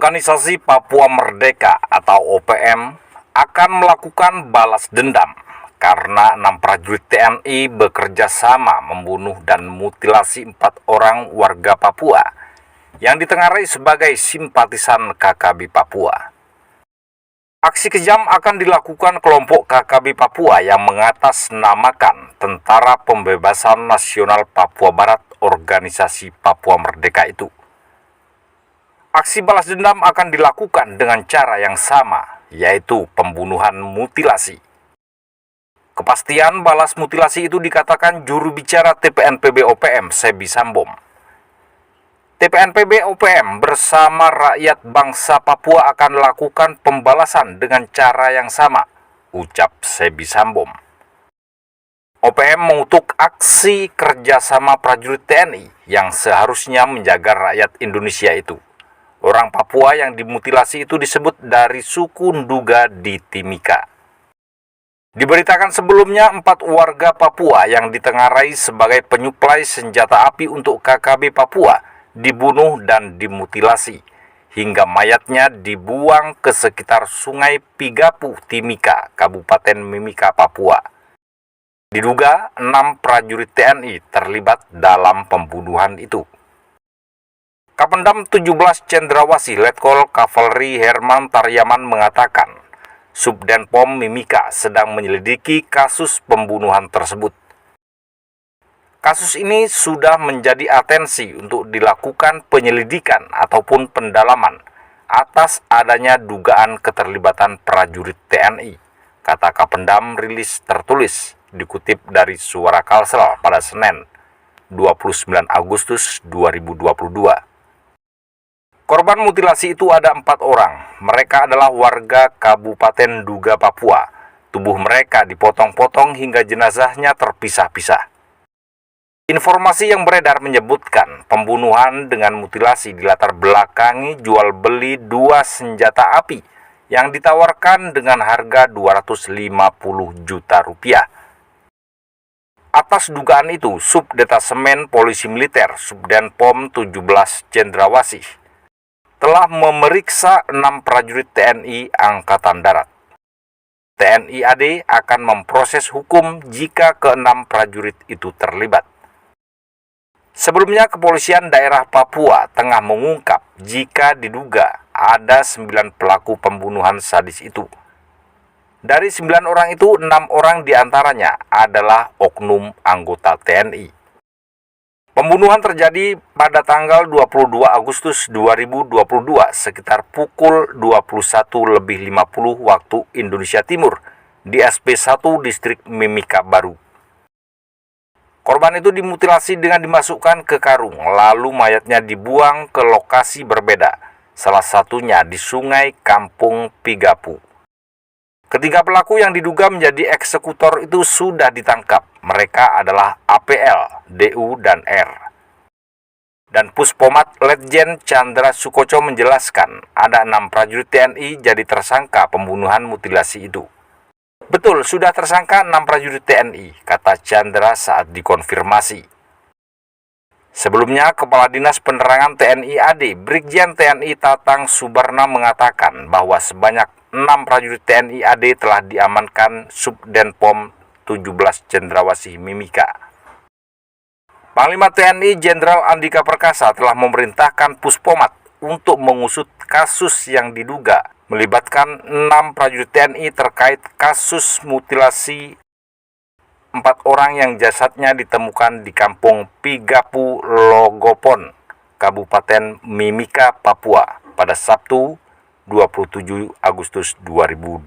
Organisasi Papua Merdeka atau OPM akan melakukan balas dendam karena 6 prajurit TNI bekerja sama membunuh dan mutilasi 4 orang warga Papua yang ditengarai sebagai simpatisan KKB Papua. Aksi kejam akan dilakukan kelompok KKB Papua yang mengatasnamakan Tentara Pembebasan Nasional Papua Barat Organisasi Papua Merdeka itu. Aksi balas dendam akan dilakukan dengan cara yang sama, yaitu pembunuhan mutilasi. Kepastian balas mutilasi itu dikatakan juru bicara TPNPB OPM, Sebi Sambom. TPNPB OPM bersama rakyat bangsa Papua akan melakukan pembalasan dengan cara yang sama, ucap Sebi Sambom. OPM mengutuk aksi kerjasama prajurit TNI yang seharusnya menjaga rakyat Indonesia itu. Orang Papua yang dimutilasi itu disebut dari suku Nduga di Timika. Diberitakan sebelumnya 4 warga Papua yang ditengarai sebagai penyuplai senjata api untuk KKB Papua dibunuh dan dimutilasi, hingga mayatnya dibuang ke sekitar Sungai Pigapu, Timika, Kabupaten Mimika, Papua. Diduga 6 prajurit TNI terlibat dalam pembunuhan itu. Kapendam 17 Cendrawasih Letkol Kavaleri Herman Taryaman mengatakan, Subdenpom Mimika sedang menyelidiki kasus pembunuhan tersebut. Kasus ini sudah menjadi atensi untuk dilakukan penyelidikan ataupun pendalaman atas adanya dugaan keterlibatan prajurit TNI, kata Kapendam rilis tertulis dikutip dari Suara Kalsel pada Senin, 29 Agustus 2022. Korban mutilasi itu ada 4 orang. Mereka adalah warga Kabupaten Nduga, Papua. Tubuh mereka dipotong-potong hingga jenazahnya terpisah-pisah. Informasi yang beredar menyebutkan pembunuhan dengan mutilasi dilatar belakangi jual beli 2 senjata api yang ditawarkan dengan harga 250 juta rupiah. Atas dugaan itu, Subdetasemen Polisi Militer Subdenpom 17 Cendrawasih telah memeriksa 6 prajurit TNI Angkatan Darat. TNI AD akan memproses hukum jika ke-6 prajurit itu terlibat. Sebelumnya, Kepolisian Daerah Papua tengah mengungkap jika diduga ada 9 pelaku pembunuhan sadis itu. Dari 9 orang itu, 6 orang diantaranya adalah oknum anggota TNI. Pembunuhan terjadi pada tanggal 22 Agustus 2022 sekitar pukul 21.50 waktu Indonesia Timur di SP1 Distrik Mimika Baru. Korban itu dimutilasi dengan dimasukkan ke karung, lalu mayatnya dibuang ke lokasi berbeda, salah satunya di Sungai Kampung Pigapu. Ketiga pelaku yang diduga menjadi eksekutor itu sudah ditangkap. Mereka adalah APL, DU, dan R. Dan Puspomat Letjen Chandra Sukoco menjelaskan ada 6 prajurit TNI jadi tersangka pembunuhan mutilasi itu. Betul, sudah tersangka 6 prajurit TNI, kata Chandra saat dikonfirmasi. Sebelumnya, Kepala Dinas Penerangan TNI AD, Brigjen TNI Tatang Subarna mengatakan bahwa sebanyak 6 prajurit TNI AD telah diamankan Subdenpom 17 Cendrawasih Mimika. Panglima TNI Jenderal Andika Perkasa telah memerintahkan Puspomat untuk mengusut kasus yang diduga melibatkan 6 prajurit TNI terkait kasus mutilasi 4 orang yang jasadnya ditemukan di Kampung Pigapu, Logopon, Kabupaten Mimika, Papua pada Sabtu 27 Agustus 2022.